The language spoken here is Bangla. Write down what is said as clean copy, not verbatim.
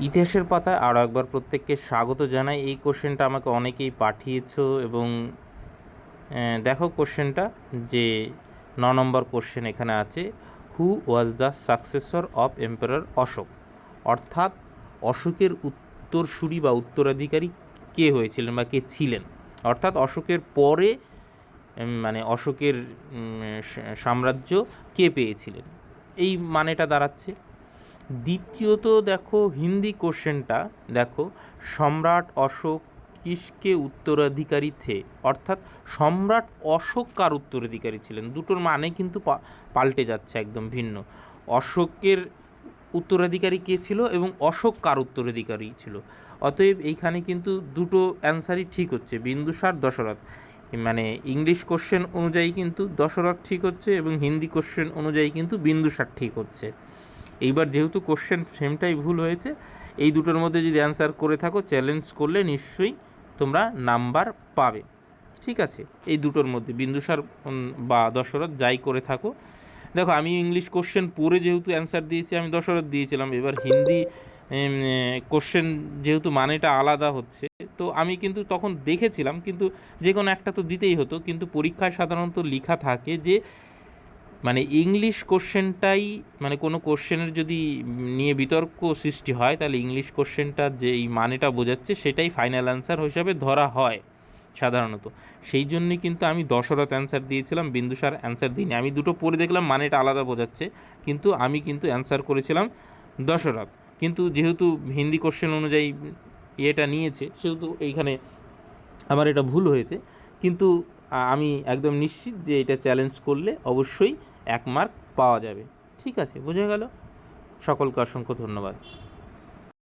ইতিহাসের পাতায় আরও একবার প্রত্যেককে স্বাগত জানাই। এই কোশ্চেনটা আমাকে অনেকেই পাঠিয়েছো এবং দেখো কোশ্চেনটা যে 9 নম্বর কোশ্চেন এখানে আছে, who was the successor of emperor Ashoka, অর্থাৎ অশোকের উত্তরসূরি বা উত্তরাধিকারী কে হয়েছিলেন বা কে ছিলেন, অর্থাৎ অশোকের পরে মানে অশোকের সাম্রাজ্য কে পেয়েছিলেন, এই মানেটা দাঁড়াচ্ছে। দ্বিতীয়ত দেখো হিন্দি কোশ্চেনটা দেখো, সম্রাট অশোক কিসকে উত্তরাধিকারী থে, অর্থাৎ সম্রাট অশোক কার উত্তরাধিকারী ছিলেন, দুটোর মানে কিন্তু পাল্টে যাচ্ছে, একদম ভিন্ন। অশোকের উত্তরাধিকারী কে ছিল এবং অশোক কার উত্তরাধিকারী ছিল। অতএব এইখানে কিন্তু দুটো অ্যান্সারই ঠিক হচ্ছে, বিন্দুসার দশরথ। মানে ইংলিশ কোশ্চেন অনুযায়ী কিন্তু দশরথ ঠিক হচ্ছে এবং হিন্দি কোশ্চেন অনুযায়ী কিন্তু বিন্দুসার ঠিক হচ্ছে। এইবার যেহেতু কোশ্চেন সেমটাই ভুল হয়েছে, এই দুটোর মধ্যে যদি অ্যান্সার করে থাকো, চ্যালেঞ্জ করলে নিশ্চয়ই তোমরা নাম্বার পাবে। ঠিক আছে, এই দুটোর মধ্যে বিন্দুসার বা দশরথ যাই করে থাকো। দেখো আমি ইংলিশ কোশ্চেন পড়ে যেহেতু অ্যান্সার দিয়েছি, আমি দশরথ দিয়েছিলাম। এবার হিন্দি কোশ্চেন যেহেতু মানেটা আলাদা হচ্ছে, তো আমি কিন্তু তখন দেখেছিলাম, কিন্তু যে কোনো একটা তো দিতেই হতো। কিন্তু পরীক্ষায় সাধারণত লেখা থাকে যে মানে ইংলিশ কোশ্চেনটাই, মানে কোনো কোশ্চেনের যদি নিয়ে বিতর্ক সৃষ্টি হয়, তাহলে ইংলিশ কোশ্চেনটা যেই মানেটা বোঝাচ্ছে সেটাই ফাইনাল অ্যান্সার হিসাবে ধরা হয় সাধারণত। সেই জন্যই কিন্তু আমি দশরথ অ্যান্সার দিয়েছিলাম, বিন্দুসার অ্যান্সার দিইনি। আমি দুটো পড়ে দেখলাম মানেটা আলাদা বোঝাচ্ছে, কিন্তু আমি কিন্তু অ্যান্সার করেছিলাম দশরথ। কিন্তু যেহেতু হিন্দি কোশ্চেন অনুযায়ী এটা নিয়েছে, সেহেতু এইখানে আমার এটা ভুল হয়েছে। কিন্তু আমি একদম নিশ্চিত যে এটা চ্যালেঞ্জ করলে অবশ্যই 1 মার্ক পাওয়া যাবে। ঠিক আছে, বোঝা গেল? সকলকে অসংখ্য ধন্যবাদ।